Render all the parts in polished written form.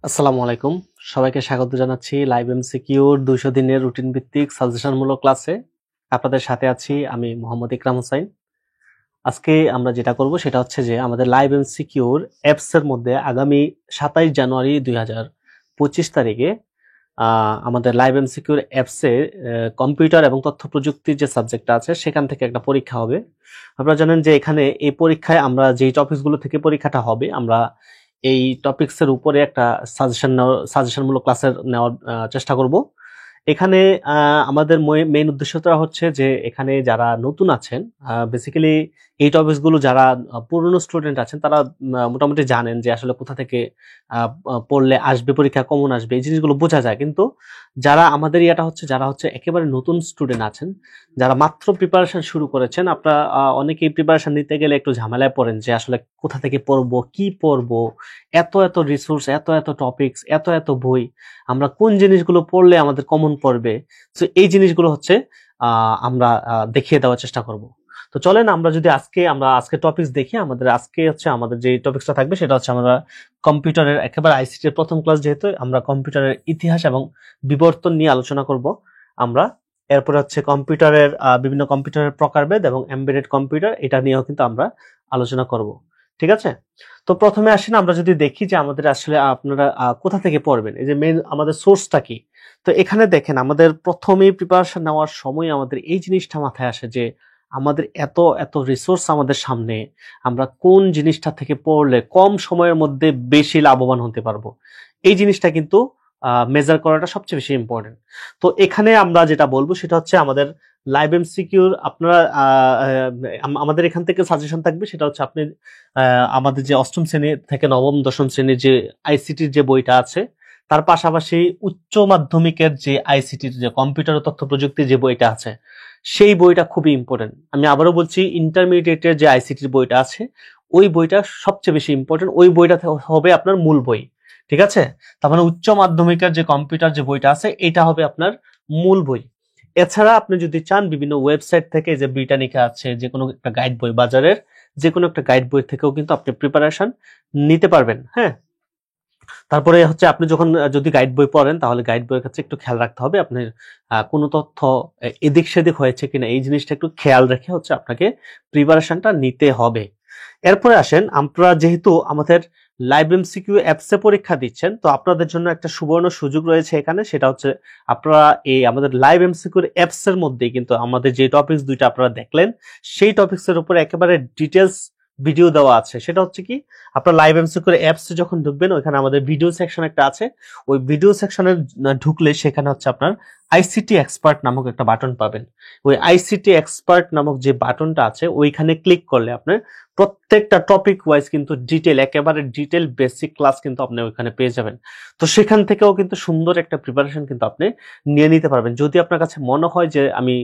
আসসালামু আলাইকুম। সবাইকে স্বাগত জানাচ্ছি লাইভ এমসিকিউর ২০০ দিনের রুটিন ভিত্তিক সাজেশনমূলক ক্লাসে। আপনাদের সাথে আছি আমি মোহাম্মদ ইকরাম হোসাইন। আজকে আমরা যেটা করব সেটা হচ্ছে যে আমাদের লাইভ এমসিকিউর অ্যাপস এর মধ্যে আগামী ২৭ জানুয়ারি ২০২৫ তারিখে আমাদের লাইভ এমসিকিউর অ্যাপসে কম্পিউটার এবং তথ্য প্রযুক্তির যে সাবজেক্টটা আছে সেখান থেকে একটা পরীক্ষা হবে। আপনারা জানেন যে এখানে এই পরীক্ষায় আমরা যেই টপিকসগুলো থেকে পরীক্ষাটা হবে আমরা এই টপিকসের উপরে একটা সাজেশনমূলক ক্লাসের নেওয়ার চেষ্টা করব। এখানে আমাদের মেইন উদ্দেশ্যটা হচ্ছে যে এখানে যারা নতুন আছেন, বেসিক্যালি এই টপিকসগুলো যারা পুরনো স্টুডেন্ট আছেন তারা মোটামুটি জানেন যে আসলে কোথা থেকে পড়লে আসবে, পরীক্ষা কমন আসবে, এই জিনিসগুলো বোঝা যায়। কিন্তু যারা আমাদের ইয়াটা হচ্ছে যারা হচ্ছে একেবারে নতুন স্টুডেন্ট আছেন, যারা মাত্র প্রিপারেশন শুরু করেছেন, আপনারা অনেকেই প্রিপারেশন নিতে গেলে একটু ঝামেলায় পড়েন যে আসলে কোথা থেকে পড়বো, কি পড়বো, এত এত রিসোর্স, এত এত টপিকস, এত এত বই, আমরা কোন জিনিসগুলো পড়লে আমাদের কমন পড়বে। তো এই জিনিসগুলো হচ্ছে আমরা দেখিয়ে দেওয়ার চেষ্টা করব। তো চলেন আমরা যদি আজকে টপিকস দেখি। আমাদের যে টপিকসটা থাকবে সেটা হচ্ছে আমরা কম্পিউটারের একেবারে আইসিটি এর প্রথম ক্লাস, যেহেতু আমরা কম্পিউটারের ইতিহাস এবং বিবর্তন নিয়ে আলোচনা করব। আমরা এরপরে হচ্ছে কম্পিউটারের বিভিন্ন কম্পিউটারের প্রকারভেদ এবং এমবেডেড কম্পিউটার, এটা নিয়েও কিন্তু আমরা আলোচনা করব। ঠিক আছে? তো প্রথমে আসেন আমরা যদি দেখি যে আমাদের আসলে আপনারা কোথা থেকে পড়বেন, এই যে মেইন আমাদের সোর্সটা কি। তো এখানে দেখেন আমাদের প্রথমেই প্রিপারেশন নেওয়ার সময় আমাদের এই জিনিসটা মাথায় আসে যে আমাদের এত এত রিসোর্স আমাদের সামনে, আমরা কোন জিনিসটা থেকে পড়লে কম সময়ের মধ্যে বেশি লাভবান হতে পারবো, এই জিনিসটা কিন্তু মেজার করাটা সবচেয়ে বেশি ইম্পর্টেন্ট। তো এখানে আমরা যেটা বলবো সেটা হচ্ছে আমাদের লাইভ এমসিকিউর আপনারা আমাদের এখান থেকে সাজেশন থাকবে সেটা হচ্ছে আপনি আমাদের যে অষ্টম শ্রেণী থেকে নবম দশম শ্রেণীর যে আইসিটির যে বইটা আছে, তার পাশাপাশি উচ্চ মাধ্যমিকের যে আইসিটির যে কম্পিউটার ও তথ্য প্রযুক্তির যে বইটা আছে সেই বইটা খুবই ইম্পর্টেন্ট। আমি আবারও বলছি, ইন্টারমিডিয়েটের যে আইসিটির বইটা আছে ওই বইটা সবচেয়ে বেশি ইম্পর্টেন্ট, ওই বইটা হবে আপনার মূল বই। ঠিক আছে? তার মানে উচ্চ মাধ্যমিকের যে কম্পিউটার যে বইটা আছে এটা হবে আপনার মূল বই। এছাড়া আপনি যদি চান বিভিন্ন ওয়েবসাইট থেকে, যে ব্রিটানিকা আছে, যে কোনো একটা গাইড বই, বাজারের যে কোনো একটা গাইড বই থেকেও কিন্তু আপনি প্রিপারেশন নিতে পারবেন। হ্যাঁ, তারপরে হচ্ছে আপনি যখন যদি গাইড বই পড়েন তাহলে গাইড বইয়ের কাছে একটু খেয়াল রাখতে হবে আপনার কোনো তথ্য এদিক সেদিক হয়েছে কিনা, এই জিনিসটা একটু খেয়াল রেখে হচ্ছে আপনাকে প্রিপারেশনটা নিতে হবে। এরপরে আসেন, আমরা যেহেতু আমাদের লাইভ এমসিকিউ অ্যাপসে পরীক্ষা দিচ্ছেন, তো আপনাদের জন্য একটা সুবর্ণ সুযোগ রয়েছে এখানে, সেটা হচ্ছে আপনারা এই আমাদের লাইভ এমসিকিউর অ্যাপস এর মধ্যেই কিন্তু আমাদের যে টপিকস দুইটা আপনারা দেখলেন সেই টপিকস এর উপরে একেবারে ডিটেলস ভিডিও দেওয়া আছে। সেটা হচ্ছে কি, আপনার লাইভ এমসিকিউর অ্যাপস যখন ঢুকবেন ওইখানে আমাদের ভিডিও সেকশন একটা আছে, ওই ভিডিও সেকশনে ঢুকলে সেখানে হচ্ছে আপনার আইসিটি এক্সপার্ট নামক একটা বাটন পাবেন। ওই আইসিটি এক্সপার্ট নামক যে বাটনটা আছে ওইখানে ক্লিক করলে আপনার প্রত্যেকটা টপিক ওয়াইজ কিন্তু একেবারে ডিটেল বেসিক ক্লাস কিন্তু আপনি ওইখানে পেয়ে যাবেন। তো সেখান থেকেও কিন্তু সুন্দর একটা প্রিপারেশন কিন্তু আপনি নিয়ে নিতে পারবেন। যদি আপনার কাছে মনে হয় যে আমি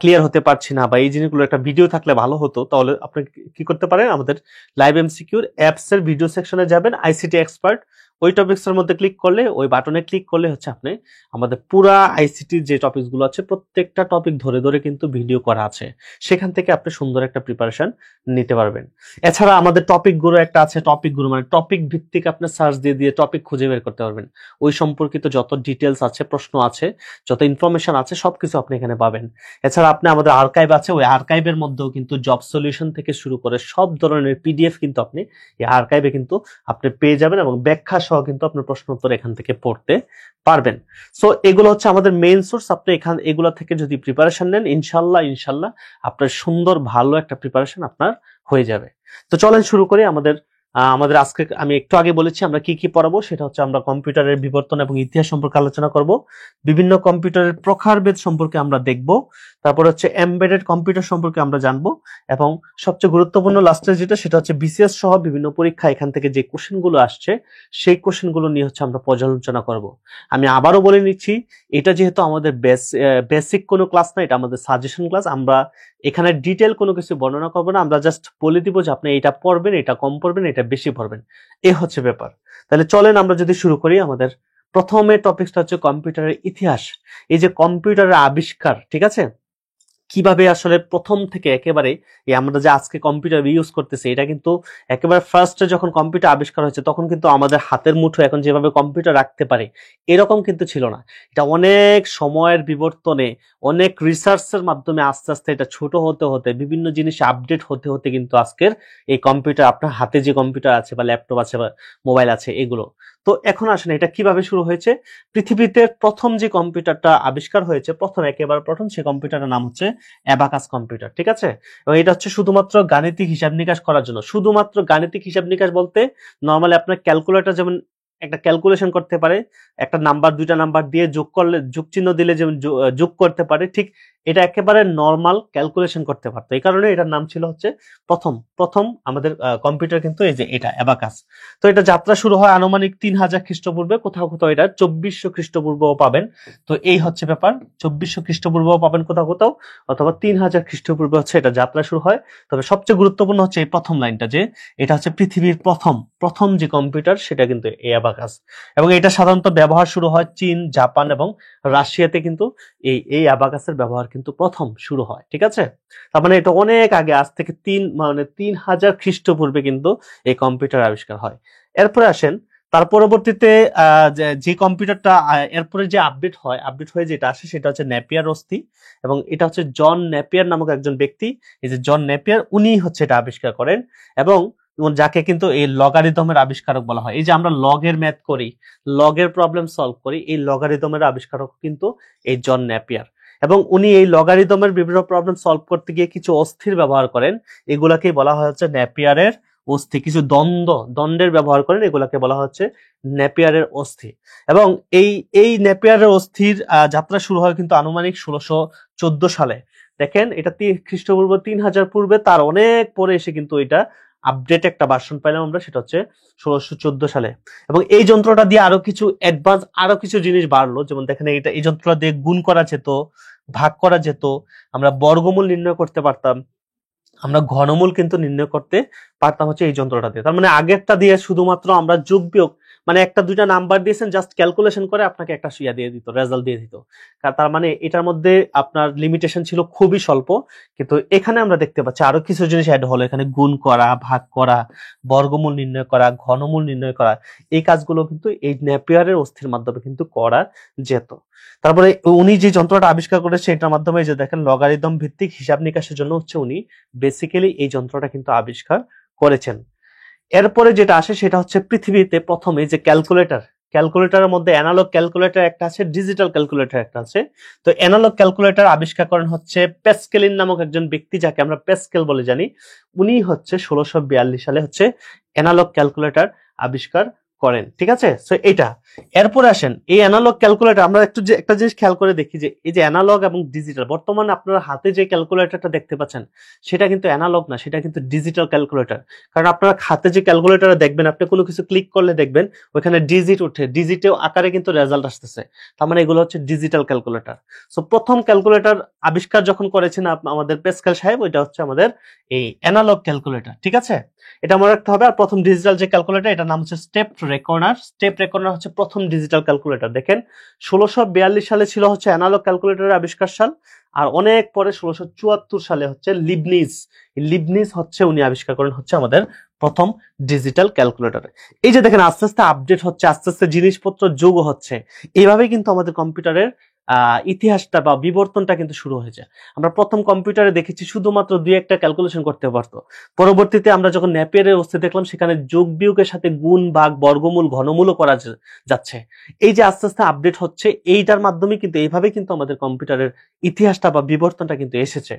ক্লিয়ার হতে পারছি না বা এই জিনিসগুলো একটা ভিডিও থাকলে ভালো হতো, তাহলে আপনি কি করতে পারেন, আমাদের লাইভ এমসিকিউর অ্যাপস এর ভিডিও সেকশনে যাবেন, আইসিটি এক্সপার্ট, ওই টপিকস এর মধ্যে ক্লিক করলে, ওই বাটনে ক্লিক করলে হচ্ছে আপনি আমাদের পুরা আইসিটির যে টপিকস গুলো আছে প্রত্যেকটা টপিক ধরে ধরে কিন্তু ভিডিও করা আছে, সেখান থেকে আপনি সুন্দর একটা প্রিপারেশন নিতে পারবেন। এছাড়া আমাদের টপিক গুলো একটা আছে, টপিক গুলো মানে টপিক ভিত্তিক আপনি সার্চ দিয়ে দিয়ে টপিক খুঁজে বের করতে পারবেন। ওই সম্পর্কিত যত ডিটেলস আছে, প্রশ্ন আছে, যত ইনফরমেশন আছে সবকিছু আপনি এখানে পাবেন। এছাড়া আপনি আমাদের আর্কাইভ আছে, ওই আর্কাইভের মধ্যেও কিন্তু জব সলিউশন থেকে শুরু করে সব ধরনের পিডিএফ কিন্তু আপনি এই আর্কাইভে কিন্তু আপনি পেয়ে যাবেন এবং ব্যাখ্যা সহ কিন্তু আপনার প্রশ্ন উত্তর এখান থেকে পড়তে পারবেন। সো এগুলো হচ্ছে আমাদের মেইন সোর্স। আপনি এগুলো থেকে যদি প্রিপারেশন নেন, ইনশাল্লাহ ইনশাল্লাহ আপনার সুন্দর ভালো একটা প্রিপারেশন আপনার হয়ে যাবে। তো চলেন শুরু করি। আমাদের আজকে আমি একটু আগে বলেছি আমরা কি কি পড়াবো, সেটা হচ্ছে আমরা কম্পিউটারের বিবর্তন এবং ইতিহাস সম্পর্কে আলোচনা করব, বিভিন্ন কম্পিউটারের প্রকারভেদ সম্পর্কে আমরা দেখব, তারপর হচ্ছে এমবেডেড কম্পিউটার সম্পর্কে আমরা জানবো, এবং সবচেয়ে গুরুত্বপূর্ণ লাস্টে যেটা সেটা হচ্ছে বিসিএস সহ বিভিন্ন পরীক্ষা এখান থেকে যে কোশ্চেনগুলো আসছে সেই কোশ্চেনগুলো নিয়ে হচ্ছে আমরা পর্যালোচনা করব। আমি আবারও বলে নিচ্ছি, এটা যেহেতু আমাদের বেসিক কোনো ক্লাস না, এটা আমাদের সাজেশন ক্লাস। আমরা এখানে ডিটেল কোনো কিছু বর্ণনা করবো না, আমরা জাস্ট বলে দিব যে আপনি এটা পড়বেন, এটা কম পড়বেন, এটা বেশি পড়বেন, এ হচ্ছে ব্যাপার। তাহলে চলেন আমরা যদি শুরু করি। আমাদের প্রথমে টপিকটা হচ্ছে কম্পিউটারের ইতিহাস। এই যে কম্পিউটারের আবিষ্কার, ঠিক আছে, কিভাবে আসলে প্রথম থেকে একেবারে এই আমরা যে আজকে কম্পিউটার ইউজ করতেছি এটা কিন্তু একেবারে ফার্স্টে যখন কম্পিউটার আবিষ্কার হয়েছে তখন কিন্তু আমাদের হাতের মুঠো এখন যেভাবে কম্পিউটার রাখতে পারে এরকম কিন্তু ছিল না। এটা অনেক সময়ের বিবর্তনে, অনেক রিসার্চের মাধ্যমে আস্তে আস্তে এটা ছোট হতে হতে বিভিন্ন জিনিস আপডেট হতে হতে কিন্তু আজকের এই কম্পিউটার, আপনার হাতে যে কম্পিউটার আছে বা ল্যাপটপ আছে বা মোবাইল আছে এগুলো। তো এখন আসলে এটা কিভাবে শুরু হয়েছে? পৃথিবীতে প্রথম যে কম্পিউটারটা আবিষ্কার হয়েছে, একেবারে প্রথম সে কম্পিউটারের নাম হচ্ছে অ্যাবাকাস কম্পিউটার, ঠিক আছে? এবং এটা হচ্ছে শুধুমাত্র গাণিতিক হিসাব নিকাশ করার জন্য। শুধুমাত্র গাণিতিক হিসাব নিকাশ বলতে নর্মালি আপনার ক্যালকুলেটর যেমন একটা ক্যালকুলেশন করতে পারে, একটা নাম্বার দুইটা নাম্বার দিয়ে যোগ করলে যোগ চিহ্ন দিলে যেমন যোগ করতে পারে, ঠিক এটা একেবারে নর্মাল ক্যালকুলেশন করতে পারতো। এই কারণে এটার নাম ছিল হচ্ছে প্রথম প্রথম আমাদের কম্পিউটার কিন্তু এই যে এটা অ্যাবাকাস। তো এটা যাত্রা শুরু হয় আনুমানিক 3000 খ্রিস্টপূর্বে, কোথাও কোথাও এটা 2400 খ্রিস্টপূর্বেও পাবেন। তো এই হচ্ছে ব্যাপার, 2400 খ্রিস্টপূর্বেও পাবেন কোথাও কোথাও, অথবা 3000 খ্রিস্টপূর্বে হচ্ছে এটা যাত্রা শুরু হয়। তবে সবচেয়ে গুরুত্বপূর্ণ হচ্ছে এই প্রথম লাইনটা, যে এটা হচ্ছে পৃথিবীর প্রথম প্রথম যে কম্পিউটার সেটা কিন্তু এই অ্যাবাকাস। এবং এটা সাধারণত ব্যবহার শুরু হয় চীন, জাপান এবং রাশিয়াতে কিন্তু এই অ্যাবাকাসের ব্যবহার কিন্তু প্রথম শুরু হয়, ঠিক আছে? তার মানে এটা অনেক আগে, আজ থেকে 3000 খ্রিস্টপূর্বে কিন্তু এই কম্পিউটার আবিষ্কার হয়। এরপরে আসেন, তার পরবর্তীতে যে কম্পিউটারটা এরপরে যে আপডেট হয়ে যেটা আসে সেটা হচ্ছে নেপিয়ার অস্থি। এবং এটা হচ্ছে জন নেপিয়ার নামক একজন ব্যক্তি, এই যে জন নেপিয়ার, উনি হচ্ছে এটা আবিষ্কার করেন। এবং যাকে কিন্তু এই লগারিদমের আবিষ্কারক বলা হয়। এই যে আমরা লগের ম্যাথ করি, লগের প্রবলেম সলভ করি, এই লগারিদমের আবিষ্কারক কিন্তু এই জন নেপিয়ার। এবং উনি এই লগারিদমের বিভিন্ন প্রবলেম সলভ করতে গিয়ে কিছু অস্থির ব্যবহার করেন, এগুলাকেই বলা হয় হচ্ছে নেপিয়ারের অস্থি। কিছু দ্বন্দ্বের ব্যবহার করেন, এগুলাকে বলা হচ্ছে নেপিয়ারের অস্থি। এবং এই নেপিয়ারের অস্থির যাত্রা শুরু হয় কিন্তু আনুমানিক 1614 সালে। দেখেন এটা খ্রিস্টপূর্ব 3000 পূর্বে, তার অনেক পরে এসে কিন্তু এটা আপডেট একটা ভার্সন পাইলাম আমরা, সেটা হচ্ছে 1614 সালে। এবং এই যন্ত্রটা দিয়ে আরো কিছু অ্যাডভান্স আরো কিছু জিনিস বাড়লো, যেমন দেখেন এই যন্ত্রটা দিয়ে গুণ করা যেত, ভাগ করা যেত, আমরা বর্গমূল নির্ণয় করতে পারতাম, আমরা ঘনমূল কিন্তু নির্ণয় করতে পারতাম হচ্ছে এই যন্ত্রটা দিয়ে। তার মানে আগেরটা দিয়ে শুধুমাত্র আমরা যোগ বিয়োগ, মানে একটা দুইটা নাম্বার দিয়েছেন, জাস্ট ক্যালকুলেশন করে আপনাকে একটা সুইয়া দিয়ে দিত, রেজাল্ট দিয়ে দিত। তার মানে এটার মধ্যে আপনার লিমিটেশন ছিল খুবই স্বল্প। কিন্তু এখানে আমরা দেখতে পাচ্ছি আরো কিছু জিনিস অ্যাড হলো, এখানে গুণ করা, ভাগ করা, বর্গমূল নির্ণয় করা, ঘনমূল নির্ণয় করা, এই কাজগুলো কিন্তু এই নেপিয়ারের অস্থির মাধ্যমে কিন্তু করা যেত। তারপরে উনি যে যন্ত্রটা আবিষ্কার করেছে এটার মাধ্যমে, যে দেখেন লগারিদম ভিত্তিক হিসাব নিকাশের জন্য হচ্ছে উনি বেসিক্যালি এই যন্ত্রটা কিন্তু আবিষ্কার করেছেন। এরপরে যেটা আসে সেটা হচ্ছে পৃথিবীতে প্রথমে যে ক্যালকুলেটরের মধ্যে অ্যানালগ ক্যালকুলেটর একটা আছে, ডিজিটাল ক্যালকুলেটর একটা আছে। তো অ্যানালগ ক্যালকুলেটর আবিষ্কার করেন হচ্ছে প্যাসকেলিন নামক একজন ব্যক্তি, যাকে আমরা প্যাসকেল বলে জানি। উনি হচ্ছে 1642 সালে হচ্ছে অ্যানালগ ক্যালকুলেটর আবিষ্কার করেন, ঠিক আছে? সো এটা এরপরে আসেন এই অ্যানালগ ক্যালকুলেটর, আমরা একটু যে একটা জিনিস খেয়াল করে দেখি যে এই যে অ্যানালগ এবং ডিজিটাল, বর্তমানে আপনারা হাতে যে ক্যালকুলেটরটা দেখতে পাচ্ছেন সেটা কিন্তু অ্যানালগ না, সেটা কিন্তু ডিজিটাল ক্যালকুলেটর। কারণ আপনারা হাতে যে ক্যালকুলেটরে দেখবেন, আপনি কোনো কিছু ক্লিক করলে দেখবেন ওখানে ডিজিট উঠে, ডিজিটেও আকারে কিন্তু রেজাল্ট আসতেছে। তার মানে এগুলো হচ্ছে ডিজিটাল ক্যালকুলেটর। সো প্রথম ক্যালকুলেটর আবিষ্কার যখন করেছেন আমাদের প্যাসকেল সাহেব, ওইটা হচ্ছে আমাদের এই অ্যানালগ ক্যালকুলেটর, ঠিক আছে? এটা মনে রাখতে হবে। আর প্রথম ডিজিটাল যে ক্যালকুলেটর, এটার নাম হচ্ছে স্টেপ রেকর্ডার হচ্ছে প্রথম ডিজিটাল ক্যালকুলেটর। দেখেন 1642 সালে ছিল হচ্ছে অ্যানালগ ক্যালকুলেটরের আবিষ্কার সাল। আর অনেক পরে 1674 সালে হচ্ছে লিবনিজ হচ্ছে উনি আবিষ্কার করেন হচ্ছে আমাদের প্রথম ডিজিটাল ক্যালকুলেটর। এই যে দেখেন আস্তে আস্তে আপডেট হচ্ছে, আস্তে আস্তে জিনিসপত্র যোগ হচ্ছে, এইভাবেই কিন্তু আমাদের কম্পিউটারের ইতিহাসটা বা বিবর্তনটা কিন্তু শুরু হয়েছে। আমরা প্রথম কম্পিউটারে দেখেছি শুধুমাত্র দুই একটা ক্যালকুলেশন করতে পারতো। পরবর্তীতে আমরা যখন নেপিয়ারের অস্থি দেখলাম, সেখানে যোগ বিয়োগের সাথে গুণ, ভাগ, বর্গমূল, ঘনমূলও করা যাচ্ছে। এই যে আস্তে আস্তে আপডেট হচ্ছে, এইটার মাধ্যমে কিন্তু এইভাবে কিন্তু আমাদের কম্পিউটারের ইতিহাসটা বা বিবর্তনটা কিন্তু এসেছে।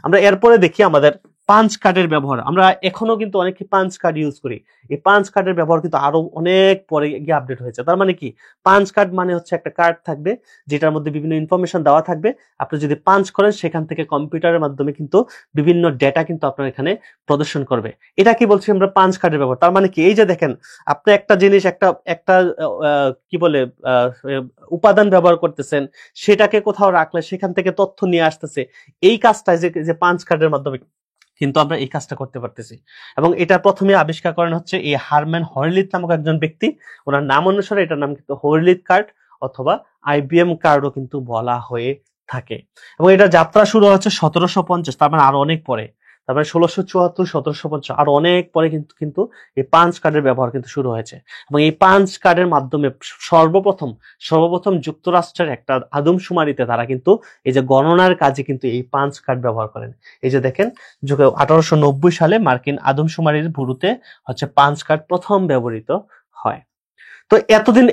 আমরা এরপরে দেখি আমাদের পাঞ্চ কার্ডের ব্যবহার। আমরা এখনো কিন্তু অনেকে পাঞ্চ কার্ড ইউজ করি। এই পাঞ্চ কার্ডের ব্যবহার কিন্তু আরো অনেক পরে গিয়ে আপডেট হয়েছে। তার মানে কি, পাঞ্চ কার্ড মানে হচ্ছে একটা কার্ড থাকবে যেটার মধ্যে বিভিন্ন ইনফরমেশন দেওয়া থাকবে। আপনি যদি পাঞ্চ করেন, সেখান থেকে কম্পিউটারের মাধ্যমে কিন্তু বিভিন্ন ডেটা কিন্তু আপনার এখানে প্রদর্শন করবে। এটা কি বলছি আমরা, পাঞ্চ কার্ডের ব্যবহার। তার মানে কি, এই যে দেখেন আপনি একটা জিনিস একটা কি বলে উপাদান ব্যবহার করতেছেন, সেটাকে কোথাও রাখলে সেখান থেকে তথ্য নিয়ে আসতেছে। এই কাজটা যে পাঞ্চ কার্ডের মাধ্যমে কিন্তু আমরা এই কাজটা করতে পারতেছি। এবং এটা প্রথমে আবিষ্কার করেন হচ্ছে এই হারম্যান হরলিথ নামক একজন ব্যক্তি। ওনার নাম অনুসারে এটার নাম কিন্তু হরলিথ কার্ড অথবা আইবিএম কার্ডও কিন্তু বলা হয়ে থাকে। এবং এটা যাত্রা শুরু হচ্ছে 1750, তার মানে আরো অনেক পরে, তার মানে 1674, 1750 আরো অনেক পরে কিন্তু কিন্তু এই পাঞ্চ কার্ডের ব্যবহার কিন্তু শুরু হয়েছে। এবং এই পাঞ্চ কার্ডের মাধ্যমে সর্বপ্রথম যুক্তরাষ্ট্রের একটা আদমশুমারিতে তারা কিন্তু এই যে গণনার কাজে কিন্তু এই পাঞ্চ কার্ড ব্যবহার করেন। এই যে দেখেন 1890 সালে মার্কিন আদমশুমারির ব্যুরোতে হচ্ছে পাঞ্চ কার্ড প্রথম ব্যবহৃত হয়। তো এতদিন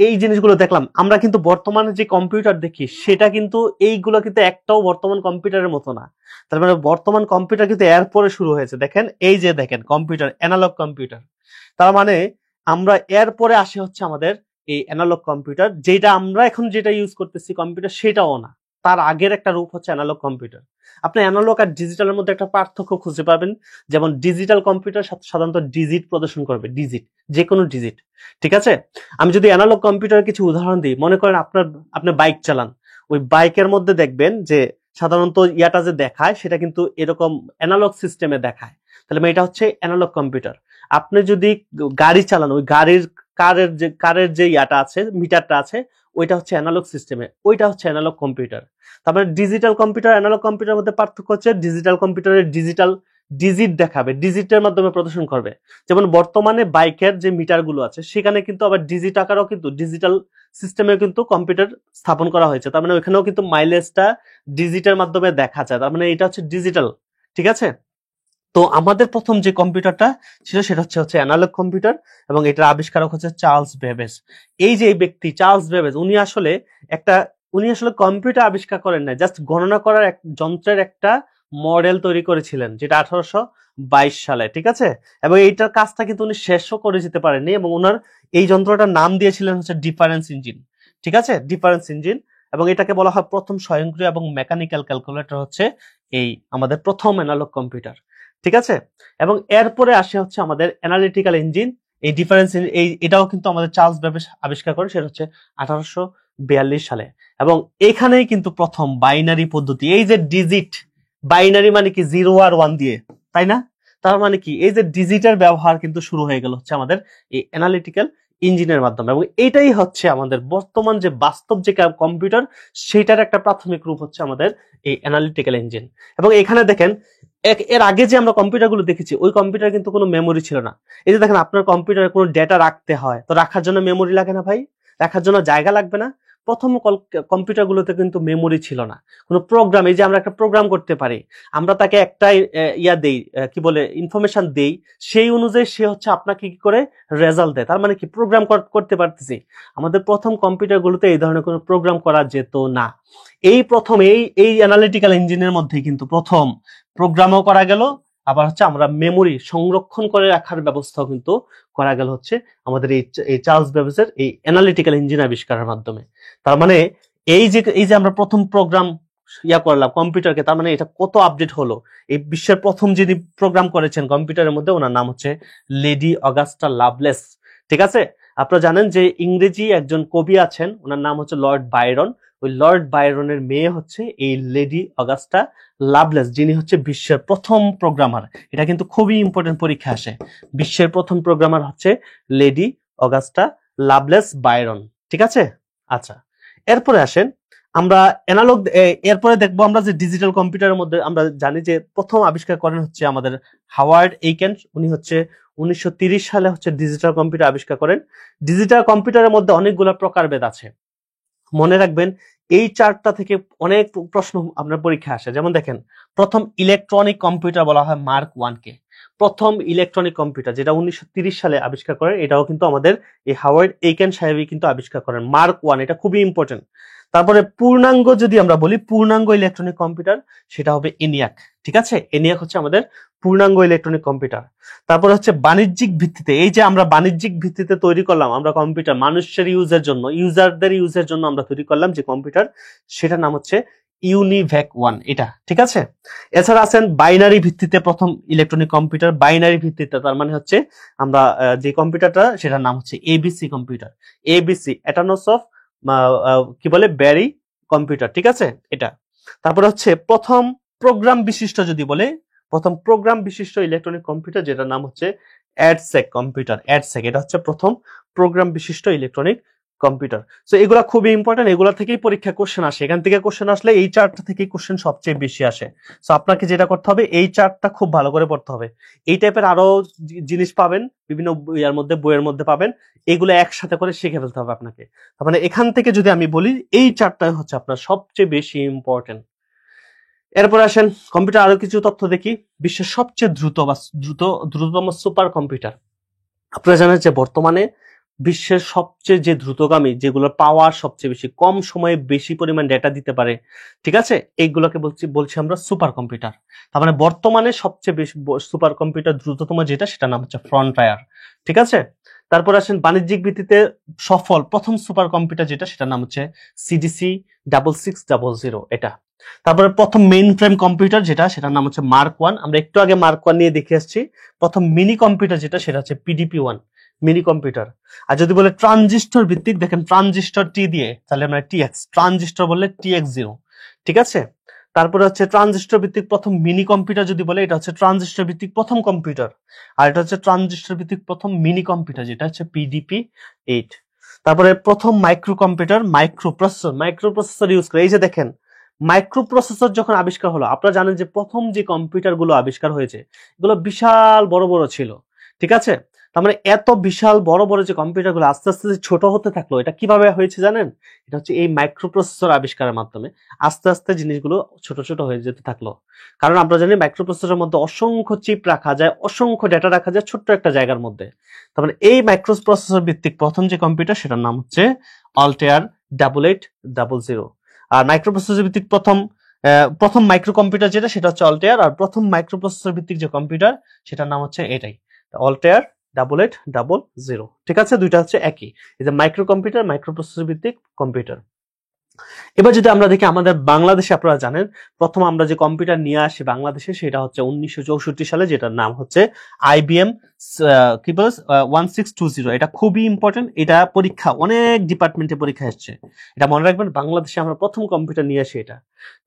এই জিনিসগুলো দেখলাম, আমরা কিন্তু বর্তমানে যে কম্পিউটার দেখি সেটা কিন্তু এইগুলো কিন্তু একটাও বর্তমান কম্পিউটারের মতো না। তার মানে বর্তমান কম্পিউটার কিন্তু এরপরে শুরু হয়েছে। দেখেন এই যে দেখেন কম্পিউটার, অ্যানালগ কম্পিউটার। তার মানে আমরা এরপরে আসে হচ্ছে আমাদের এই অ্যানালগ কম্পিউটার, যেটা আমরা এখন যেটা ইউজ করতেছি কম্পিউটার সেটাও না, তার আগের একটা রূপ হচ্ছে অ্যানালগ কম্পিউটার। আপনি অ্যানালগ আর ডিজিটালের মধ্যে একটা পার্থক্য খুঁজে পাবেন। যেমন ডিজিটাল কম্পিউটার সাধারণত ডিজিট প্রদর্শন করবে, ডিজিট, যে কোনো ডিজিট। ঠিক আছে, আমি যদি অ্যানালগ কম্পিউটারের কিছু উদাহরণ দিই, মনে করেন আপনি বাইক চালান, ওই বাইকের মধ্যে দেখবেন যে সাধারণত ইয়াটা যে দেখায় সেটা কিন্তু এরকম অ্যানালগ সিস্টেমে দেখায়। তাহলে এটা হচ্ছে অ্যানালগ কম্পিউটার। আপনি যদি গাড়ি চালান, ওই কারের যে ইয়াটা আছে, মিটারটা আছে, ওইটা হচ্ছে অ্যানালগ সিস্টেমে, ওইটা হচ্ছে অ্যানালগ কম্পিউটার। তারপরে ডিজিটাল কম্পিউটার অ্যানালগ কম্পিউটারের মধ্যে পার্থক্য হচ্ছে ডিজিটাল কম্পিউটারের ডিজিটাল ডিজিট দেখাবে, ডিজিটের মাধ্যমে প্রদর্শন করবে। যেমন বর্তমানে বাইকের যে মিটারগুলো আছে সেখানে কিন্তু আবার ডিজিট আকারেও কিন্তু ডিজিটাল সিস্টেমে কিন্তু কম্পিউটার স্থাপন করা হয়েছে। তার মানে ওইখানেও কিন্তু মাইলেজটা ডিজিটের মাধ্যমে দেখা যায়। তার মানে এটা হচ্ছে ডিজিটাল। ঠিক আছে, তো আমাদের প্রথম যে কম্পিউটারটা ছিল সেটা হচ্ছে অ্যানালগ কম্পিউটার, এবং এটার আবিষ্কারক হচ্ছে চার্লস বেবেজ। এই যে ব্যক্তি চার্লস বেবেজ, উনি আসলে কম্পিউটার আবিষ্কার করেন না, জাস্ট গণনা করার এক যন্ত্রের একটা মডেল তৈরি করেছিলেন, যেটা 1822 সালে। ঠিক আছে, এবং এইটার কাজটা কিন্তু উনি শেষও করে যেতে পারেননি, এবং ওনার এই যন্ত্রটার নাম দিয়েছিলেন হচ্ছে ডিফারেন্স ইঞ্জিন। ঠিক আছে, ডিফারেন্স ইঞ্জিন। এবং এটাকে বলা হয় প্রথম স্বয়ংক্রিয় এবং মেকানিক্যাল ক্যালকুলেটর, হচ্ছে এই আমাদের প্রথম অ্যানালগ কম্পিউটার। ঠিক আছে, এবং এরপরে আসে হচ্ছে আমাদের অ্যানালিটিক্যাল ইঞ্জিন। এই ডিফারেন্স এটাও কিন্তু আমাদের চার্লস বেবেজ আবিষ্কার করে, সেটা হচ্ছে 1842 সালে। এবং এখানেই কিন্তু প্রথম বাইনারি পদ্ধতি, এই যে ডিজিট, বাইনারি মানে কি 0 আর 1 দিয়ে, তাই না? তার মানে কি এই যে ডিজিটের ব্যবহার কিন্তু শুরু হয়ে গেল হচ্ছে আমাদের এই অ্যানালিটিক্যাল ইঞ্জিনের মাধ্যমে। এবং এটাই হচ্ছে আমাদের বর্তমান যে বাস্তব যে কম্পিউটার, সেটার একটা প্রাথমিক রূপ হচ্ছে আমাদের এই অ্যানালিটিক্যাল ইঞ্জিন। এবং এখানে দেখেন এর আগে যে আমরা কম্পিউটারগুলো দেখেছি, ওই কম্পিউটার কিন্তু কোনো মেমোরি ছিল না। এই যে দেখেন আপনার কম্পিউটারে কোনো ডেটা রাখতে হয়, তো রাখার জন্য মেমোরি লাগে না ভাই? রাখার জন্য জায়গা লাগবে না? প্রথম কম্পিউটারগুলোতে কিন্তু মেমোরি ছিল না। কোনো প্রোগ্রাম, এই যে আমরা একটা প্রোগ্রাম করতে পারি, আমরা তাকে একটাই দেই, কি বলে, ইনফরমেশন দেই, সেই অনুযায়ী সে হচ্ছে আপনাকে কি করে রেজাল্ট দেয়। তার মানে কি প্রোগ্রাম করতে পারতেছি। আমাদের প্রথম কম্পিউটারগুলোতে এই ধরনের কোনো প্রোগ্রাম করা যেত না। এই প্রথম এই অ্যানালিটিক্যাল ইঞ্জিনের মধ্যে কিন্তু প্রথম প্রোগ্রামও করা গেল, আবার হচ্ছে আমরা মেমোরি সংরক্ষণ করে রাখার ব্যবস্থাও কিন্তু করা গেল হচ্ছে আমাদের এই চার্লস বেবেজের এই অ্যানালিটিক্যাল ইঞ্জিন আবিষ্কারের মাধ্যমে। তার মানে এই যে আমরা প্রথম প্রোগ্রাম করলাম কম্পিউটারকে, তার মানে এটা কত আপডেট হলো। এই বিশ্বের প্রথম যিনি প্রোগ্রাম করেছেন কম্পিউটারের মধ্যে, ওনার নাম হচ্ছে লেডি অগাস্টা লাভলেস। ঠিক আছে, আপনারা জানেন যে ইংরেজি একজন কবি আছেন, ওনার নাম হচ্ছে লর্ড বাইরন। ওই লর্ড বাইরনের মেয়ে হচ্ছে এই লেডি অগাস্টা লাভলেস, যিনি হচ্ছে বিশ্বের প্রথম প্রোগ্রামার। এটা কিন্তু খুবই ইম্পর্টেন্ট, পরীক্ষা আসে। বিশ্বের প্রথম প্রোগ্রামার হচ্ছে লেডি অগাস্টা লাভলেস বাইরন। ঠিক আছে, আচ্ছা, এরপরে আসেন আমরা অ্যানালগ, এরপরে দেখবো আমরা যে ডিজিটাল কম্পিউটারের মধ্যে আমরা জানি যে প্রথম আবিষ্কার করেন হচ্ছে আমাদের হাওয়ার্ড এইকেন। উনি হচ্ছে 1930 সালে হচ্ছে ডিজিটাল কম্পিউটার আবিষ্কার করেন। ডিজিটাল কম্পিউটারের মধ্যে অনেকগুলো প্রকারভেদ আছে, মনে রাখবেন। এই চারটা থেকে অনেক প্রশ্ন আপনার পরীক্ষা আসে। যেমন দেখেন, প্রথম ইলেকট্রনিক কম্পিউটার বলা হয় মার্ক 1 কে। প্রথম ইলেকট্রনিক কম্পিউটার যেটা 1930 সালে আবিষ্কার করেন, এটাও কিন্তু আমাদের এই হাওয়ার্ড এইকেন সাহেবই কিন্তু আবিষ্কার করেন, মার্ক 1। এটা খুবই ইম্পর্টেন্ট। তারপরে পূর্ণাঙ্গ যদি আমরা বলি, পূর্ণাঙ্গ ইলেকট্রনিক কম্পিউটার সেটা হবে এনিয়াক। ঠিক আছে, এনিয়াক হচ্ছে আমাদের পূর্ণাঙ্গ ইলেকট্রনিক কম্পিউটার। তারপর হচ্ছে বাণিজ্যিক ভিত্তিতে, এই যে আমরা বাণিজ্যিক ভিত্তিতে তৈরি করলাম আমরা কম্পিউটার, মানুষের ইউজের জন্য, ইউজারদের ইউজের জন্য আমরা তৈরি করলাম যে কম্পিউটার, সেটার নাম হচ্ছে ইউনিভ্যাক 1। এটা ঠিক আছে। এছাড়া আছেন বাইনারি ভিত্তিতে প্রথম ইলেকট্রনিক কম্পিউটার। বাইনারি ভিত্তিতে তার মানে হচ্ছে আমরা যে কম্পিউটারটা, সেটার নাম হচ্ছে এবিসি কম্পিউটার। এবিসি, অ্যাটনস অফ কি বলে, ব্যারি কম্পিউটার। ঠিক আছে, এটা। তারপরে হচ্ছে প্রথম প্রোগ্রাম বিশিষ্ট যদি বলে, প্রথম প্রোগ্রাম বিশিষ্ট ইলেকট্রনিক কম্পিউটার যেটার নাম হচ্ছে অ্যাডসেক কম্পিউটার। অ্যাডসেক, এটা হচ্ছে প্রথম প্রোগ্রাম বিশিষ্ট ইলেকট্রনিক কম্পিউটার। সো এগুলা খুবই ইম্পর্টেন্ট, এগুলা থেকেই পরীক্ষা কোশ্চেন আসে, এখান থেকে কোশ্চেন আসলে এই চার্টটা থেকেই কোশ্চেন সবচেয়ে বেশি আসে। সো আপনাকে যেটা করতে হবে এই চার্টটা খুব ভালো করে পড়তে হবে। এই টাইপের আরো জিনিস পাবেন বিভিন্ন বইয়ের মধ্যে পাবেন, এগুলো একসাথে করে শিখে ফেলতে হবে আপনাকে। তার মানে এখান থেকে যদি আমি বলি এই চার্টটাই হচ্ছে আপনার সবচেয়ে বেশি ইম্পর্টেন্ট। এরপর আসেন কম্পিউটার আরো কিছু তথ্য দেখি। বিশ্বের সবচেয়ে দ্রুততম সুপার কম্পিউটার। আপনারা জানেন যে বর্তমানে বিশ্বের সবচেয়ে যে দ্রুতগামী, যেগুলোর পাওয়ার সবচেয়ে বেশি, কম সময়ে বেশি পরিমাণ ডেটা দিতে পারে, ঠিক আছে, এইগুলোকে বলছি আমরা সুপার কম্পিউটার। তার মানে বর্তমানে সবচেয়ে বেশি সুপার কম্পিউটার দ্রুততম যেটা, সেটার নাম হচ্ছে ফ্রন্টায়ার, ঠিক আছে। তারপর আসেন বাণিজ্যিক ভিত্তিতে সফল প্রথম সুপার কম্পিউটার যেটা, সেটার নাম হচ্ছে সিডিসি 6600 এটা। তারপরে প্রথম মেইন ফ্রেম কম্পিউটার যেটা, সেটার নাম হচ্ছে মার্ক 1। আমরা একটু আগে মার্ক 1 নিয়ে দেখে আসছি। প্রথম মিনি কম্পিউটার যেটা, সেটা হচ্ছে পিডিপি 1 মিনি কম্পিউটার। আর যদি বলে ট্রানজিস্টর ভিত্তিক, দেখেন ট্রানজিস্টর টি দিয়ে, তাহলে আমরা টিএক্স, ট্রানজিস্টর বললে TX0, ঠিক আছে। তারপরে হচ্ছে ট্রানজিস্টর ভিত্তিক প্রথম মিনি কম্পিউটার যদি বলে, এটা হচ্ছে ট্রানজিস্টর ভিত্তিক প্রথম কম্পিউটার। আর এটা হচ্ছে ট্রানজিস্টর ভিত্তিক প্রথম মিনি কম্পিউটার যেটা হচ্ছে PDP 8। তারপরে প্রথম মাইক্রো কম্পিউটার, মাইক্রোপ্রসেসর ইউজ করে, এই যে দেখেন মাইক্রোপ্রসেসর যখন আবিষ্কার হলো, আপনারা জানেন যে প্রথম যে কম্পিউটার গুলো আবিষ্কার হয়েছে এগুলো বিশাল বড় বড় ছিল, ঠিক আছে। তার মানে এত বিশাল বড় বড় যে কম্পিউটার গুলো আস্তে আস্তে ছোট হতে থাকলো, এটা কিভাবে হয়েছে জানেন? এটা হচ্ছে এই মাইক্রোপ্রসেসর আবিষ্কারের মাধ্যমে আস্তে আস্তে জিনিসগুলো ছোট ছোট হয়ে যেতে থাকলো। কারণ আমরা জানি মাইক্রোপ্রসেসরের মধ্যে অসংখ্য চিপ রাখা যায়, অসংখ্য ডেটা রাখা যায় ছোট্ট একটা জায়গার মধ্যে। তার মানে এই মাইক্রোপ্রসেসর ভিত্তিক প্রথম যে কম্পিউটার, সেটার নাম হচ্ছে অল্টেয়ার 8800। আর মাইক্রোপ্রসেসর ভিত্তিক প্রথম মাইক্রো কম্পিউটার যেটা, সেটা হচ্ছে অল্টেয়ার। আর প্রথম মাইক্রোপ্রসেসর ভিত্তিক যে কম্পিউটার, সেটার নাম হচ্ছে এটাই, অল্টেয়ার 8800, ঠিক আছে। দুইটা হচ্ছে একই, এই যে মাইক্রো কম্পিউটার, মাইক্রোপ্রসেসর ভিত্তিক কম্পিউটার। এবার যদি আমরা দেখি আমাদের বাংলাদেশে, আপনারা জানেন প্রথম আমরা যে কম্পিউটার নিয়ে আসি বাংলাদেশে, সেটা হচ্ছে 1964 সালে, যেটার নাম হচ্ছে IBM কি বলে 1620। এটা খুবই ইম্পর্টেন্ট, এটা পরীক্ষা অনেক ডিপার্টমেন্টে পরীক্ষা এসছে, এটা মনে রাখবেন। বাংলাদেশে আমরা প্রথম কম্পিউটার নিয়ে আসি এটা,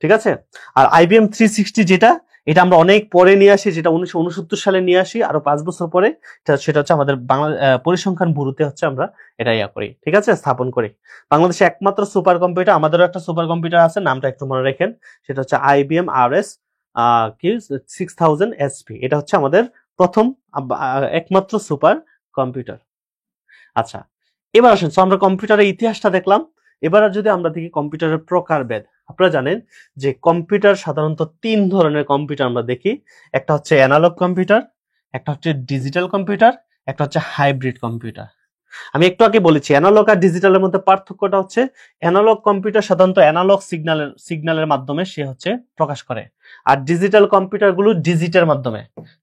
ঠিক আছে। আর IBM 360 যেটা, এটা আমরা অনেক পরে নিয়ে আসি, যেটা 1969 সালে নিয়ে আসি, আরো 5 বছর পরে। সেটা হচ্ছে আমাদের বাংলা পরিসংখ্যান ব্যুরোতে হচ্ছে আমরা এটা করি, ঠিক আছে, স্থাপন করি। বাংলাদেশে একমাত্র সুপার কম্পিউটার, আমাদেরও একটা সুপার কম্পিউটার আছে, নামটা একটু মনে রাখেন, সেটা হচ্ছে IBM RS 6000 SP। এটা হচ্ছে আমাদের প্রথম একমাত্র সুপার কম্পিউটার। আচ্ছা, এবার আসেন, আমরা কম্পিউটারের ইতিহাসটা দেখলাম। এবার যদি আমরা দেখি কম্পিউটারের প্রকারভেদ। আপনারা জানেন যে কম্পিউটার সাধারণত 3 ধরনের কম্পিউটার আমরা দেখি। একটা হচ্ছে অ্যানালগ কম্পিউটার, একটা হচ্ছে ডিজিটাল কম্পিউটার, একটা হচ্ছে হাইব্রিড কম্পিউটার। আমি একটু আগে বলেছি অ্যানালগ আর ডিজিটালের মধ্যে পার্থক্যটা হচ্ছে, অ্যানালগ কম্পিউটার সাধারণত অ্যানালগ সিগন্যালের মাধ্যমে সে হচ্ছে প্রকাশ করে, আর ডিজিটাল কম্পিউটার গুলো ডিজিটের মাধ্যমে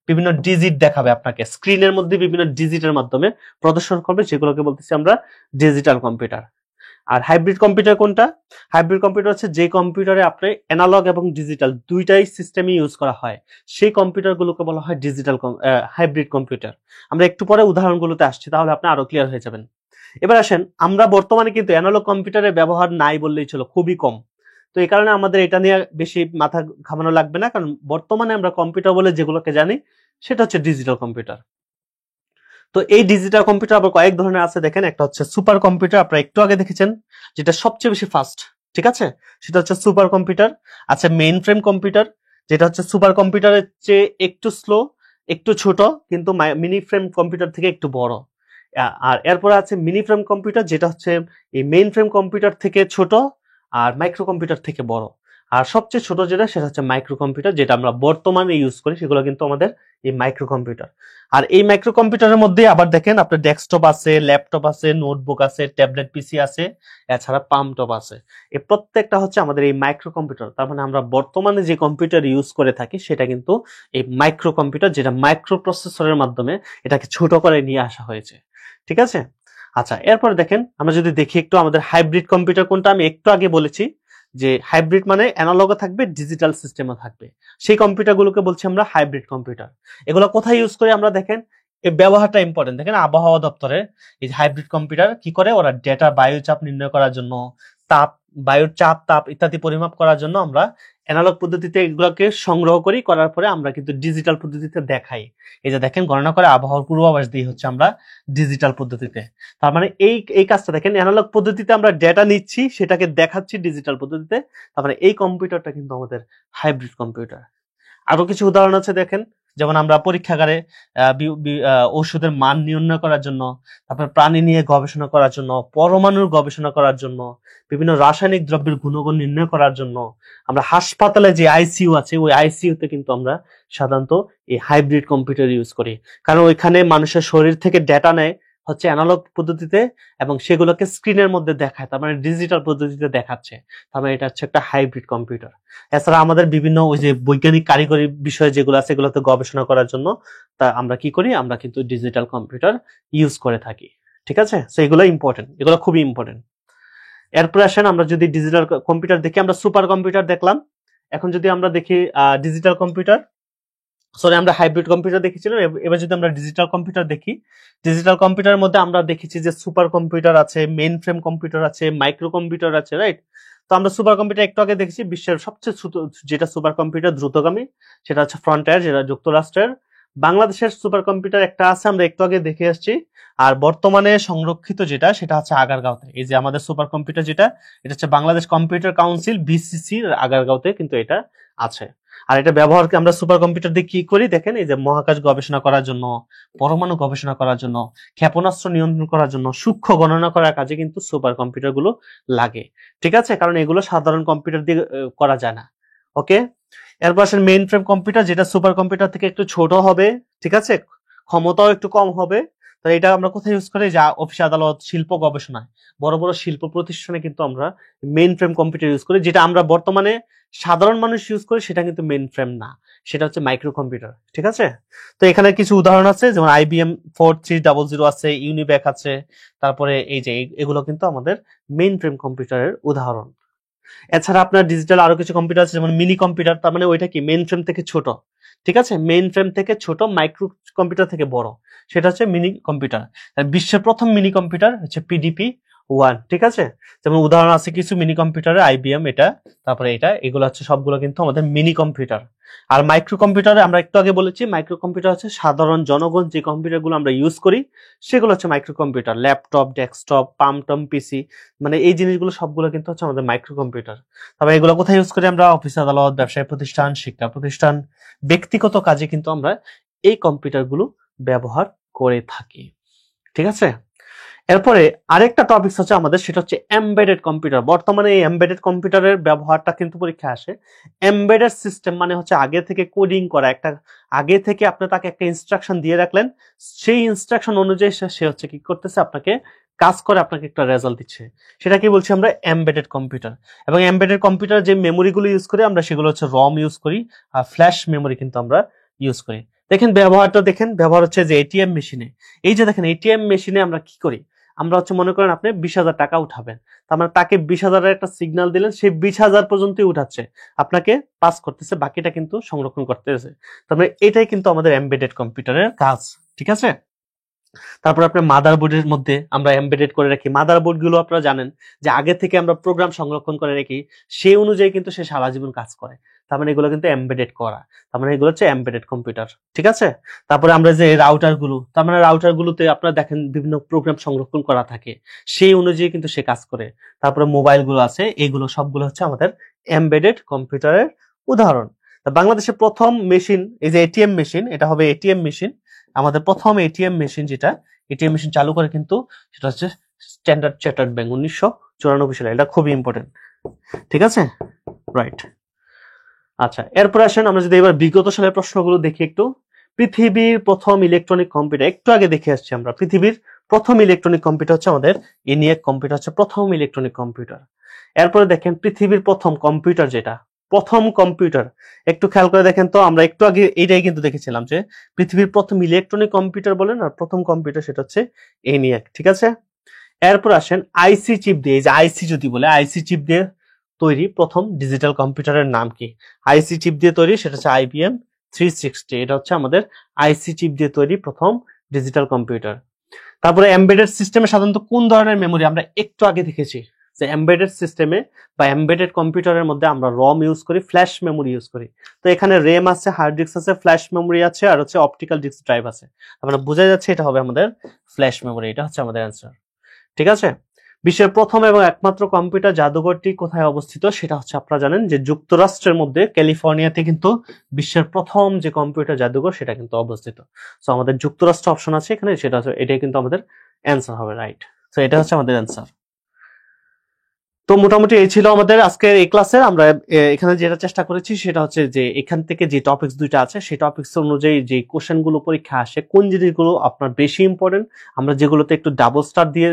বিভিন্ন ডিজিট দেখাবে আপনাকে, স্ক্রিনের মধ্যে বিভিন্ন ডিজিটের মাধ্যমে প্রদর্শন করবে, যেগুলোকে বলতেছি আমরা ডিজিটাল কম্পিউটার। আর হাইব্রিড কম্পিউটার কোনটা? হাইব্রিড কম্পিউটার হচ্ছে যে কম্পিউটারে আপনি অ্যানালগ এবং ডিজিটাল দুইটাই সিস্টেমই ইউজ করা হয়, সেই কম্পিউটারগুলোকে বলা হয় ডিজিটাল হাইব্রিড কম্পিউটার। আমরা একটু পরে উদাহরণগুলোতে আসছি, তাহলে আপনি আরো ক্লিয়ার হয়ে যাবেন। এবার আসেন, আমরা বর্তমানে কিন্তু অ্যানালগ কম্পিউটারের ব্যবহার নাই বললেই চলো, খুবই কম। তো এই কারণে আমাদের এটা নিয়ে বেশি মাথা ঘামানো লাগবে না, কারণ বর্তমানে আমরা কম্পিউটার বলে যেগুলোকে জানি সেটা হচ্ছে ডিজিটাল কম্পিউটার। তো এই ডিজিটাল কম্পিউটার আবার কয়েক ধরনের আছে, দেখেন একটা হচ্ছে সুপার কম্পিউটার, আপনারা একটু আগে দেখেছেন, যেটা সবচেয়ে বেশি ফাস্ট, ঠিক আছে, সেটা হচ্ছে সুপার কম্পিউটার। আচ্ছা, মেইন ফ্রেম কম্পিউটার, যেটা হচ্ছে সুপার কম্পিউটারের চেয়ে একটু স্লো, একটু ছোট, কিন্তু মিনি ফ্রেম কম্পিউটার থেকে একটু বড়। আর এরপরে আছে মিনি ফ্রেম কম্পিউটার, যেটা হচ্ছে এই মেইন ফ্রেম কম্পিউটার থেকে ছোট আর মাইক্রো কম্পিউটার থেকে বড়। আর সবচেয়ে ছোট যেটা, সেটা হচ্ছে মাইক্রো কম্পিউটার, যেটা আমরা বর্তমানে ইউজ করি, সেগুলো কিন্তু আমাদের এই মাইক্রো কম্পিউটার। আর এই মাইক্রো কম্পিউটারের মধ্যে আবার দেখেন আপনার ডেস্কটপ আছে, ল্যাপটপ আছে, নোটবুক আছে, ট্যাবলেট পিসি আছে, এছাড়া পামটপ আছে। এই প্রত্যেকটা হচ্ছে আমাদের এই মাইক্রো কম্পিউটার। তার মানে আমরা বর্তমানে যে কম্পিউটার ইউজ করে থাকি সেটা কিন্তু এই মাইক্রো কম্পিউটার, যেটা মাইক্রো প্রসেসরের মাধ্যমে এটাকে ছোট করে নিয়ে আসা হয়েছে, ঠিক আছে। আচ্ছা, এরপরে দেখেন আমরা যদি দেখি একটু আমাদের হাইব্রিড কম্পিউটার কোনটা, আমি একটু আগে বলেছি যে হাইব্রিড মানে অ্যানালগও থাকবে, ডিজিটাল সিস্টেমও থাকবে, সেই কম্পিউটারগুলোকে বলছি আমরা হাইব্রিড কম্পিউটার। এগুলো কোথায় ইউজ করি আমরা, দেখেন এই ব্যবহারটা ইম্পর্টেন্ট। দেখেন আবহাওয়া দপ্তরে এই হাইব্রিড কম্পিউটার কি করে, ওরা ডেটা বায়ুচাপ নির্ণয় করার জন্য, তাপ বায়ুর চাপ তাপ ইত্যাদি পরিমাপ করার জন্য আমরা অ্যানালগ পদ্ধতিতে এগুলোকে সংগ্রহ করি, করার পরে আমরা কিন্তু ডিজিটাল পদ্ধতিতে দেখাই। এই যে দেখেন গণনা করে আবহাওয়ার পূর্বাভাস দিই হচ্ছে আমরা ডিজিটাল পদ্ধতিতে। তার মানে এই কাজটা দেখেন, অ্যানালগ পদ্ধতিতে আমরা ডেটা নিচ্ছি, সেটাকে দেখাচ্ছি ডিজিটাল পদ্ধতিতে। তার মানে এই কম্পিউটারটা কিন্তু আমাদের হাইব্রিড কম্পিউটার। আরো কিছু উদাহরণ আছে দেখেন, যেমন আমরা পরীক্ষাগারে ঔষধের মান নির্ণয় করার জন্য, তারপর প্রাণী নিয়ে গবেষণা করার জন্য, পরমাণুর গবেষণা করার জন্য, বিভিন্ন রাসায়নিক দ্রব্যের গুণগুণ নির্ণয় করার জন্য, আমরা হাসপাতালে যে আইসিইউ আছে ওই আইসিইউতে কিন্তু আমরা সাধারণত এই হাইব্রিড কম্পিউটার ইউজ করি, কারণ ওইখানে মানুষের শরীর থেকে ডেটা নেয় হচ্ছে অ্যানালগ পদ্ধতিতে এবং সেগুলোকে স্ক্রিনের মধ্যে দেখায়, তার মানে ডিজিটাল পদ্ধতিতে দেখাচ্ছে। তার মানে এটা হচ্ছে একটা হাইব্রিড কম্পিউটার। এছাড়া আমাদের বিভিন্ন ওই যে বৈজ্ঞানিক কারিগরি বিষয় যেগুলো আছে এগুলোতে গবেষণা করার জন্য তা আমরা কি করি, আমরা কিন্তু ডিজিটাল কম্পিউটার ইউজ করে থাকি। ঠিক আছে, সো এগুলো ইম্পর্টেন্ট, এগুলো খুবই ইম্পর্টেন্ট। এরপরে আসেন আমরা যদি ডিজিটাল কম্পিউটার দেখি, আমরা সুপার কম্পিউটার দেখলাম। এখন যদি আমরা দেখি ডিজিটাল কম্পিউটার, সরি আমরা হাইব্রিড কম্পিউটার দেখেছিলাম, এবার যদি আমরা ডিজিটাল কম্পিউটার দেখি, ডিজিটাল কম্পিউটারের মধ্যে আমরা দেখেছি যে সুপার কম্পিউটার আছে, মেইন ফ্রেম কম্পিউটার আছে, মাইক্রো কম্পিউটার আছে, রাইট? তো আমরা সুপার কম্পিউটার একটু আগে দেখেছি, বিশ্বের সবচেয়ে যেটা সুপার কম্পিউটার দ্রুতগামী সেটা হচ্ছে ফ্রন্টায়ার, যেটা যুক্তরাষ্ট্রের। বাংলাদেশের সুপার কম্পিউটার একটা আছে, আমরা একটু আগে দেখে আসছি। আর বর্তমানে সংরক্ষিত যেটা সেটা হচ্ছে আগারগাঁওতে। এই যে আমাদের সুপার কম্পিউটার যেটা, এটা হচ্ছে বাংলাদেশ কম্পিউটার কাউন্সিল বিসিসির আগারগাঁওতে কিন্তু এটা আছে। আর এটা ব্যবহার আমরা সুপার কম্পিউটার দিয়ে কি করি দেখেন, এই যে মহাকাশ গবেষণা করার জন্য, পরমাণু গবেষণা করার জন্য, ক্ষেপণাস্ত্র নিয়ন্ত্রণ করার জন্য, সূক্ষ্ম গণনা করার কাজে কিন্তু সুপার কম্পিউটার গুলো লাগে। ঠিক আছে, কারণ এগুলো সাধারণ কম্পিউটার দিয়ে করা যায় না। ওকে, এরপর আসেন মেইন ফ্রেম কম্পিউটার, যেটা সুপার কম্পিউটার থেকে একটু ছোট হবে, ঠিক আছে, ক্ষমতাও একটু কম হবে। তো এটা আমরা কোথায় ইউজ করি, যা অফিস আদালত, শিল্প গবেষণায়, বড় বড় শিল্প প্রতিষ্ঠানে কিন্তু আমরা মেইন ফ্রেম কম্পিউটার ইউজ করি। যেটা আমরা বর্তমানে সাধারণ মানুষ ইউজ করি সেটা কিন্তু মেইন ফ্রেম না, সেটা হচ্ছে মাইক্রো কম্পিউটার। ঠিক আছে, তো এখানে কিছু উদাহরণ আছে, যেমন IBM 4300 আছে, ইউনিব্যাক আছে, তারপরে এই যে এগুলো কিন্তু আমাদের মেইন ফ্রেম কম্পিউটারের উদাহরণ। এছাড়া আপনার ডিজিটাল আরো কিছু কম্পিউটার আছে, যেমন মিনি কম্পিউটার, তার মানে ওইটা কি মেইন ফ্রেম থেকে ছোট। ঠিক আছে, মেইন ফ্রেম থেকে ছোট, মাইক্রো কম্পিউটার থেকে বড়, সেটা হচ্ছে মিনি কম্পিউটার। বিশ্বের প্রথম মিনি কম্পিউটার হচ্ছে PDP-1। ঠিক আছে, যেমন উদাহরণ আছে কিছু মিনি কম্পিউটারে, IBM এটা, তারপরে এটা, এগুলো হচ্ছে সবগুলো কিন্তু আমাদের মিনি কম্পিউটার। আর মাইক্রো কম্পিউটারে আমরা একটু আগে বলেছি, মাইক্রো কম্পিউটার হচ্ছে সাধারণ জনগণ যে কম্পিউটারগুলো আমরা ইউজ করি সেগুলো হচ্ছে মাইক্রো কম্পিউটার, ল্যাপটপ, ডেস্কটপ, পাম পিসি, মানে এই জিনিসগুলো সবগুলো কিন্তু হচ্ছে আমাদের মাইক্রো কম্পিউটার। তবে এগুলো কোথায় ইউজ করি আমরা, অফিস আদালত, ব্যবসায়িক প্রতিষ্ঠান, শিক্ষা প্রতিষ্ঠান, ব্যক্তিগত কাজে কিন্তু আমরা এই কম্পিউটারগুলো ব্যবহার করে থাকি। ঠিক আছে, এরপরে আরেকটা টপিক হচ্ছে আমাদের, সেটা হচ্ছে এমবেডেড কম্পিউটার। বর্তমানে এই এমবেডেড কম্পিউটারের ব্যবহারটা কিন্তু পরীক্ষায় আসে। এমবেডেড সিস্টেম মানে হচ্ছে আগে থেকে কোডিং করা, একটা আগে থেকে আপনি তাকে একটা ইনস্ট্রাকশন দিয়ে রাখলেন, সেই ইনস্ট্রাকশন অনুযায়ী সে হচ্ছে কি করতেছে, আপনাকে কাজ করে আপনাকে একটা রেজাল্ট দিচ্ছে, সেটা কি বলছি আমরা এমবেডেড কম্পিউটার। এবং এমবেডেড কম্পিউটার যে মেমোরিগুলো ইউজ করি আমরা, সেগুলো হচ্ছে রম ইউজ করি, আর ফ্ল্যাশ মেমোরি কিন্তু আমরা ইউজ করি। দেখেন ব্যবহারটা, দেখেন ব্যবহার হচ্ছে যে এটিএম মেশিনে, এই যে দেখেন এটিএম মেশিনে আমরা কি করি, আমরা হচ্ছে মনে করেন আপনি 20,000 টাকা উঠাবেন, তার মানে তাকে 20,000-এর একটা সিগন্যাল দিলেন, সে 20,000 পর্যন্তই উঠাচ্ছে, আপনাকে পাস করতেছে, বাকিটা কিন্তু সংরক্ষণ করতেছে। তার মানে এটাই কিন্তু আমাদের এমবেডেড কম্পিউটারের কাজ। ঠিক আছে, তারপর আপনার মাদারবোর্ডের মধ্যে আমরা এমবেডেড করে রাখি। মাদারবোর্ড গুলো আপনারা জানেন যে আগে থেকে আমরা প্রোগ্রাম সংরক্ষণ করে রাখি, সেই অনুযায়ী কিন্তু সে সারা জীবন কাজ করে। তার মানে এগুলো কিন্তু এমবেডেড করা, তার মানে এগুলো হচ্ছে এমবেডেড কম্পিউটার। ঠিক আছে, তারপরে আমরা যে রাউটার গুলো, তার মানে রাউটার গুলোতে আপনারা দেখেন বিভিন্ন প্রোগ্রাম সংরক্ষণ করা থাকে, সেই অনুযায়ী কিন্তু সে কাজ করে। তারপরে মোবাইল গুলো আছে, এগুলো সবগুলো হচ্ছে আমাদের এমবেডেড কম্পিউটারের উদাহরণ। বাংলাদেশের প্রথম মেশিন, এই যে এটিএম মেশিন, এটা হবে এটিএম মেশিন। আমাদের প্রথম এটিএম মেশিন যেটা এটিএম মেশিন চালু করে কিন্তু সেটা হচ্ছে স্ট্যান্ডার্ড চার্টার্ড ব্যাংক 1994 সালে। এটা খুবই ইম্পর্টেন্ট। ঠিক আছে, রাইট। আচ্ছা, এরপর আসেন আমরা যদি এবার বিগত সালের প্রশ্নগুলো দেখি একটু। পৃথিবীর প্রথম ইলেকট্রনিক কম্পিউটার, একটু আগে দেখে আসছি আমরা, পৃথিবীর প্রথম ইলেকট্রনিক কম্পিউটার হচ্ছে আমাদের ENIAC কম্পিউটার, হচ্ছে প্রথম ইলেকট্রনিক কম্পিউটার। এরপরে দেখেন পৃথিবীর প্রথম কম্পিউটার, যেটা প্রথম কম্পিউটার, একটু খেয়াল করে দেখেন তো, আমরা একটু আগে এইটাই কিন্তু দেখেছিলাম যে পৃথিবীর প্রথম ইলেকট্রনিক কম্পিউটার বলেন, আর প্রথম কম্পিউটার সেটা হচ্ছে ENIAC। ঠিক আছে, এরপর আসেন আইসি চিপ দিয়ে, এই যে আইসি যদি বলে, আইসি চিপ দিয়ে তৈরি প্রথম ডিজিটাল কম্পিউটারের নাম কি? আইসি চিপ দিয়ে তৈরি, সেটা হচ্ছে IBM 360। এটা হচ্ছে আমাদের আইসি চিপ দিয়ে তৈরি প্রথম ডিজিটাল কম্পিউটার। তারপরে এমবেডেড সিস্টেমে সাধারণত কোন ধরনের মেমোরি, আমরা একটু আগে দেখেছি যে এমবেডেড সিস্টেমে বা এমবেডেড কম্পিউটারের মধ্যে আমরা রম ইউজ করি, ফ্ল্যাশ মেমোরি ইউজ করি। তো এখানে র্যাম আছে, হার্ড ডিস্ক আছে, ফ্ল্যাশ মেমোরি আছে, আর হচ্ছে অপটিক্যাল ডিস্ক ড্রাইভ আছে। আমরা বোঝা যাচ্ছে এটা হবে আমাদের ফ্ল্যাশ মেমোরি। এটা হচ্ছে আমাদের অ্যান্সার। ঠিক আছে। বিশ্বের প্রথম এবং একমাত্র কম্পিউটার জাদুঘরটি কোথায় অবস্থিত সেটা হচ্ছে আপনারা জানেন যে যুক্তরাষ্ট্রের মধ্যে ক্যালিফোর্নিয়াতে কিন্তু বিশ্বের প্রথম যে কম্পিউটার জাদুঘর সেটা কিন্তু অবস্থিত। সো আমাদের যুক্তরাষ্ট্র অপশন আছে এখানে, সেটা হচ্ছে এটাই কিন্তু আমাদের অ্যান্সার হবে, রাইট। তো এটা হচ্ছে আমাদের অ্যান্সার। তো মোটামুটি এই ছিল আমাদের আজকের এই ক্লাসে। আমরা এখানে যেটা চেষ্টা করেছি সেটা হচ্ছে যে এখান থেকে যে টপিকস দুইটা আছে সেই টপিকস অনুযায়ী যে কোশ্চেন গুলো পরীক্ষা আসে, কোন জিনিসগুলো আপনার বেশি ইম্পর্টেন্ট, আমরা যেগুলোতে একটু ডাবল স্টার দিয়ে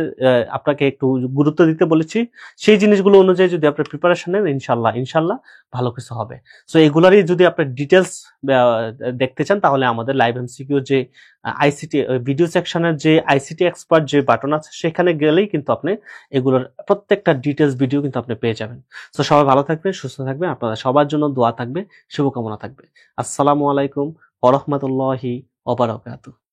আপনাকে একটু গুরুত্ব দিতে বলেছি, সেই জিনিসগুলো অনুযায়ী যদি আপনি প্রিপারেশন নেন ইনশাল্লাহ ভালো কিছু হবে। সো এগুলারই যদি আপনি ডিটেলস দেখতে চান তাহলে আমাদের লাইভ এমসিকিউ যে আইসিটি ভিডিও সেকশনের যে আইসিটি এক্সপার্ট যে বাটন আছে সেখানে গেলেই কিন্তু আপনি এগুলোর প্রত্যেকটা ডিটেলস ভিডিও কিন্তু আপনি পেয়ে যাবেন। তো সবাই ভালো থাকবেন, সুস্থ থাকবেন, আপনাদের সবার জন্য দোয়া থাকবে, শুভকামনা থাকবে। আসসালামু আলাইকুম ওয়া রাহমাতুল্লাহি ওয়া বারাকাতুহু।